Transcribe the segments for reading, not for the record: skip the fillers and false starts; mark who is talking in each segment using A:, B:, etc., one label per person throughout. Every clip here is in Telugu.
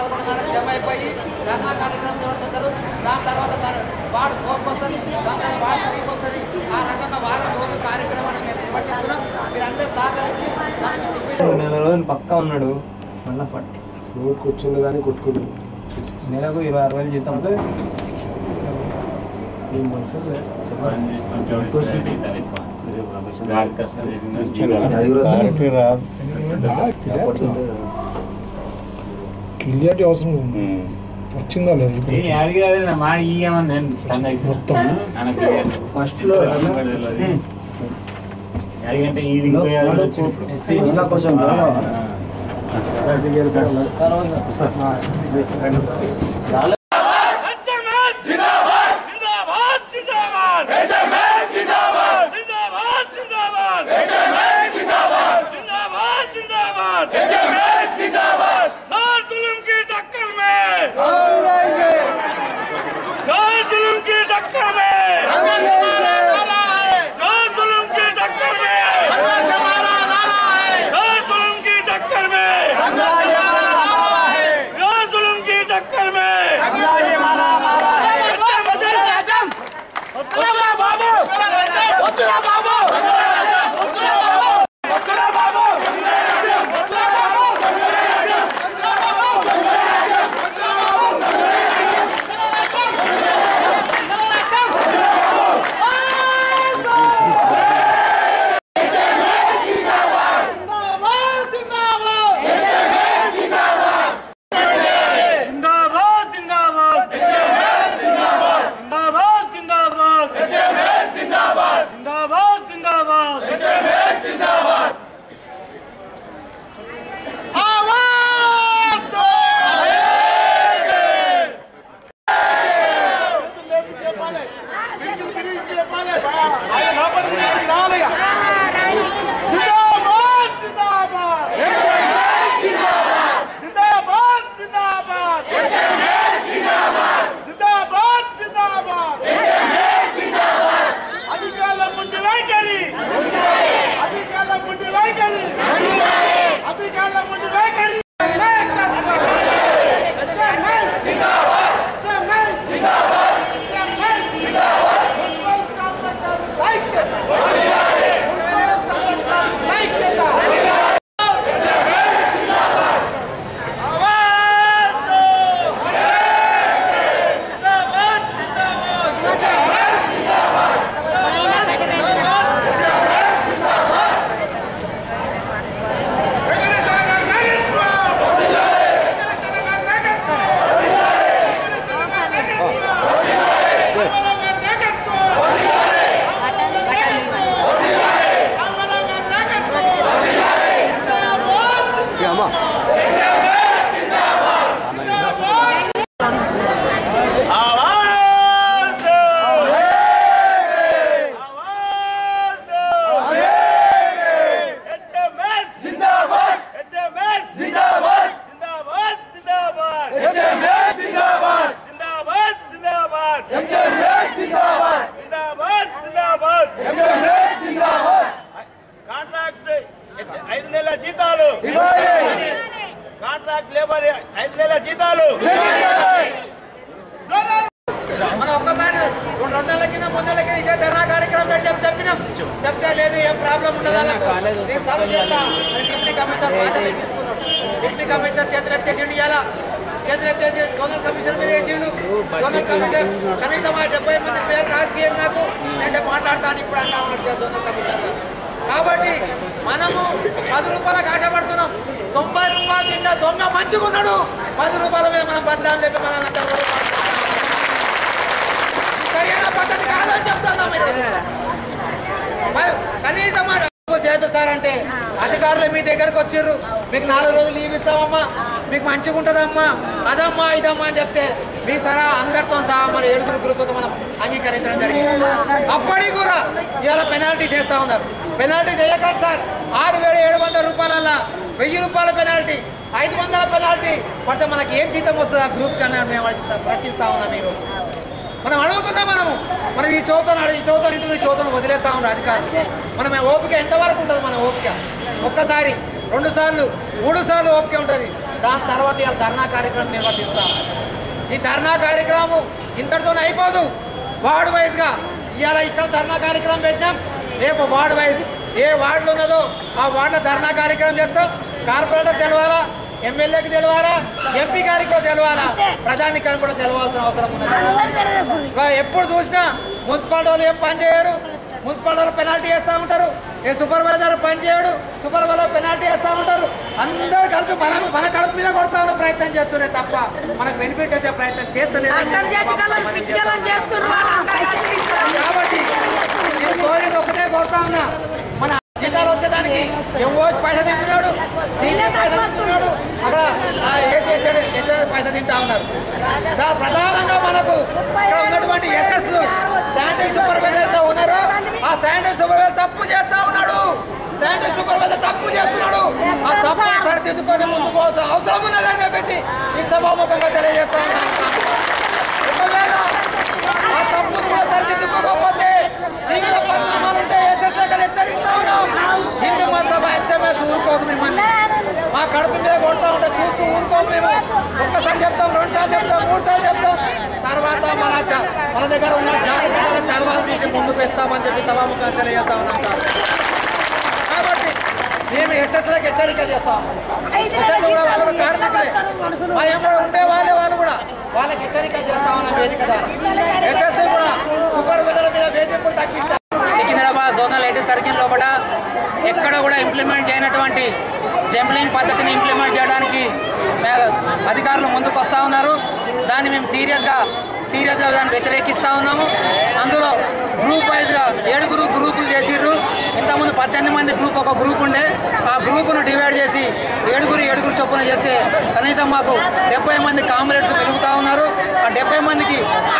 A: 11:30 జమ అయిపోయి ధర్నా కార్యక్రమం నిర్వహిస్తారు. దాని తర్వాత వాడు కోరుకొస్తుంది, దాని వాడు తిరిగి వస్తుంది. ఆ రకంగా వారం రోజులు కార్యక్రమాన్ని మేము నిర్వర్తిస్తున్నాం. మీరందరూ సహకరించి
B: నెల రోజులు పక్కా ఉన్నాడు. మళ్ళీ పట్టు
C: నువ్వు కూర్చుంది కానీ కొట్టుకుంటు
B: నెలకు 26,000 జీతం.
C: క్లియారిటీ అవసరం వచ్చిందా లేదు మొత్తం
D: ఫస్ట్లో కొంచెం
A: మనం ఒక్కసారి 2 నెలల కింద 3 నెలల కింద ఇదే ధర్నా కార్యక్రమం చెప్పినాం. చెప్తే లేదు ఏం ప్రాబ్లం ఉండదు. నేను సాల్వ్ చేస్తా. డిప్యూటీ కమిషనర్ బాధ్యత తీసుకున్నాడు. డిప్యూటీ కమిషనర్ చేతులెత్తేసిండు. ఇలా చేతులెత్తేసి జోనల్ కమిషనర్ మీద వేసిండు. జోనల్ కమిషనర్ కనీసం 70 మంది పేరు రాసి నాకు నేను మాట్లాడతాను ఇప్పుడు అన్నా జోనల్ కమిషనర్. కాబట్టి మనము 10 రూపాయలకు ఆశపడుతున్నాం. 90 రూపాయలు తిన్న దొంగ మంచుకున్నాడు. 10 రూపాయల మీద మనం బద్నాలు లేపి మనల్ని సరైన పద్ధతి కాదని చెప్తున్నాం. కనీసం చేయదు సార్ అంటే అధికారులు మీ దగ్గరకు వచ్చారు, మీకు 4 రోజులు లీవ్ ఇస్తామమ్మా, మీకు మంచిగా ఉంటుందమ్మా, అదమ్మా ఇదమ్మా అని చెప్తే మీ సరా అందరితో సహా మన 7 గ్రూపులకు మనం అంగీకరించడం జరిగింది. అప్పటికి కూడా ఇవాళ పెనాల్టీ చేస్తూ ఉన్నారు. పెనాల్టీ చేయకండి సార్. 6,700 రూపాయలల్లా 1000 రూపాయల పెనాల్టీ, 500 పెనాల్టీ పడితే మనకి ఏం జీతం వస్తుంది ఆ గ్రూప్ కన్నా మేము ప్రశ్నిస్తా ఉన్నాం. ఈరోజు మనం అడుగుతున్నాం. మనం ఈ చదువుతాను ఇంటుంది, చదువుతాను వదిలేస్తా ఉన్నాం అధికారులు. మనం ఓపిక ఎంతవరకు ఉంటుంది? మన ఓపిక ఒక్కసారి 2 సార్లు 3 సార్లు ఓపిక ఉంటుంది. దాని తర్వాత ఇలా ధర్నా కార్యక్రమం నిర్వర్తిస్తాం. ఈ ధర్నా కార్యక్రమం ఇంతటితోనే అయిపోదు. వార్డు వైజ్గా ఇవాళ ఇక్కడ ధర్నా కార్యక్రమం పెట్టినాం. రేపు వార్డు వైజ్ ఏ వార్డులో ఉన్నదో ఆ వార్డులో ధర్నా కార్యక్రమం చేస్తాం. కార్పొరేటర్ తెలవాలా, ఎమ్మెల్యేకి తెలవాలా, ఎంపీ గారికి కూడా తెలవాలా, ప్రజానికానికి కూడా తెలవాల్సిన అవసరం ఉన్నది. ఎప్పుడు చూసినా మున్సిపాలిటీ వాళ్ళు ఏం పని చేయరు, మున్సిపాలిటీ వాళ్ళు పెనాల్టీ వేస్తూ ఉంటారు. ఏ సూపర్వైజర్ పని చేయడు, సూపర్వైజర్ పెనాల్టీ వేస్తూ ఉంటారు. అందరూ కలిపి మన కడుపు మీద కొడతామని ప్రయత్నం చేస్తున్నారే తప్ప మనకు బెనిఫిట్ వచ్చే ప్రయత్నం చేస్తలేదు. కాబట్టి నేను కోరేది ఒకటే కోరుతా ఉన్నా, మన జీతాలు వచ్చేదానికి ఎవో పైసా తింటున్నాడు, పైసా తింటున్నాడు, అక్కడ పైసా తింటా ఉన్నారు. ప్రధానంగా మనకు ఇక్కడ ఉన్నటువంటి ఎస్ఎస్లు శానిటరీ సూపర్వైజర్తో ఉన్నారు. ఆ శానిటరీ సూపర్వైజర్ తప్పు చేస్తా ఉన్నాడు, శానిటరీ సూపర్వైజర్ తప్పు చేస్తున్నాడు. ఆ తప్పు సరిదిద్దుకొని ముందుకు అవసరం ఉన్నదని చెప్పేసి ఈ సభాముఖంగా తెలియజేస్తా ఉన్నాను. ఒకవేళ ఆ తప్పును కూడా సరిదిద్దుకోకపోతే దీనిలో పరిణామాలుంటే ఎస్ఎస్ దగ్గర హెచ్చరిస్తా ఉన్నాం. హిందూ మహాసభ హెచ్ఎంఎస్ ఊరుకోదు మిమ్మల్ని. మా కడుపు మీద కొడతా ఉంటే చూస్తూ ఊరుకోము మేము. ఒక్కసారి చెప్తాం, 2 సార్లు చెప్తాం, 3 సార్లు చెప్తాం. తర్వాత మన దగ్గర ఉన్న జాగ్రత్తల తర్వాత తీసి ముందుకు ఇస్తామని చెప్పి సభాముఖంగా తెలియజేస్తా ఉన్నాం. కాబట్టి మేము ఎస్ఎస్లకు హెచ్చరిక చేస్తాం. ఎస్ఎస్ కూడా వాళ్ళకు కార్మికులే, మా ఏమో ఉండే వాళ్ళు కూడా వాళ్ళకి హెచ్చరిక చేస్తామన్న వేదిక ద్వారా ఎస్ఎస్ కూడా సూపర్వైజర్ల మీద వేధింపులు తగ్గించారు. సికింద్రాబాద్ జోనల్ 8 సర్కిల్ లోపల ఎక్కడ కూడా ఇంప్లిమెంట్ చేయనటువంటి జంప్లింగ్ పద్ధతిని ఇంప్లిమెంట్ చేయడానికి అధికారులు ముందుకు వస్తూ ఉన్నారు. దాన్ని మేము సీరియస్గా దాన్ని వ్యతిరేకిస్తూ ఉన్నాము. అందులో గ్రూప్ వైజ్గా 7 గ్రూపులు చేసిర్రు. ఇంతకుముందు 18 మంది గ్రూప్ ఒక గ్రూప్ ఉండే, ఆ గ్రూపును డివైడ్ చేసి 7 చొప్పున చేస్తే కనీసం మాకు 70 మంది కామ్రేడ్స్ పెరుగుతూ ఉన్నారు. ఆ 70 మందికి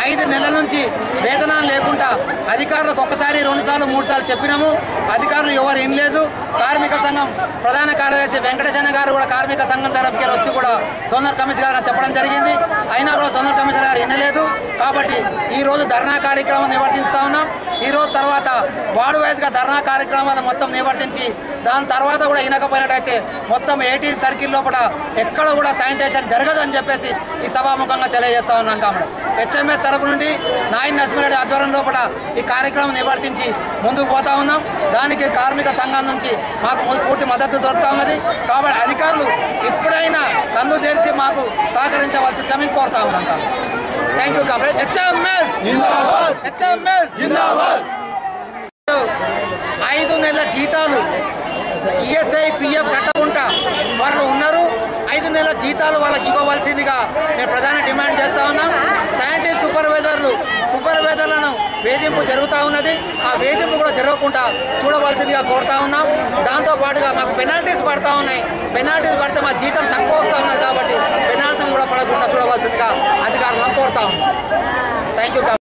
A: 5 నెలల నుంచి వేతనాలు లేకుండా అధికారులకు ఒక్కసారి 2 సార్లు 3 సార్లు చెప్పినాము. అధికారులు ఎవరు ఏం లేదు. కార్మిక సంఘం ప్రధాన కార్యదర్శి వెంకటేశ్వర గారు కూడా కార్మిక సంఘం తరఫుకి వచ్చి కూడా జోనల్ కమిషనర్ గారు చెప్పడం జరిగింది. అయినా కూడా జోనల్ కమిషనర్ గారు వినలేదు. కాబట్టి ఈరోజు ధర్నా కార్యక్రమం నిర్వర్తిస్తూ ఉన్నాం. ఈరోజు తర్వాత వార్డు వైజ్గా ధర్నా కార్యక్రమాలు మొత్తం నిర్వర్తించి దాని తర్వాత కూడా వినకపోయినట్టయితే మొత్తం 18 సర్కిల్ లోపల ఎక్కడ కూడా శానిటేషన్ జరగదని చెప్పేసి ఈ సభాముఖంగా తెలియజేస్తా ఉన్నాం. కాబట్టి హెచ్ఎంఎస్ తరపు నుండి నాయన్ నరసింహారెడ్డి ఆధ్వర్యం లోపల ఈ కార్యక్రమం నిర్వర్తించి ముందుకు పోతా ఉన్నాం. దానికి కార్మిక సంఘం నుంచి మాకు పూర్తి మద్దతు దొరుకుతా ఉన్నది. కాబట్టి అధికారులు ఎప్పుడైనా కన్ను తెరిచి మాకు సహకరించవలసిందని కోరుతా ఉన్నాం. Thank you comrade. హెచ్ఎంఎస్ 5 నెలల జీతాలు ఈఎస్ఐ పిఎఫ్ కట్టకుండా వాళ్ళు ఉన్నారు. 5 నెలల జీతాలు వాళ్ళకి ఇవ్వవలసిందిగా మేము ప్రధాన డిమాండ్ చేస్తూ ఉన్నాం. శానిటరీ సూపర్వైజర్లను వేధింపు జరుగుతూ ఉన్నది. ఆ వేధింపు కూడా జరగకుండా చూడవలసిందిగా కోరుతా ఉన్నాం. దాంతోపాటుగా మాకు పెనాల్టీస్ పడతా ఉన్నాయి. పెనాల్టీస్ పడితే మా జీతం తక్కువ వస్తూ ఉన్నది. కాబట్టి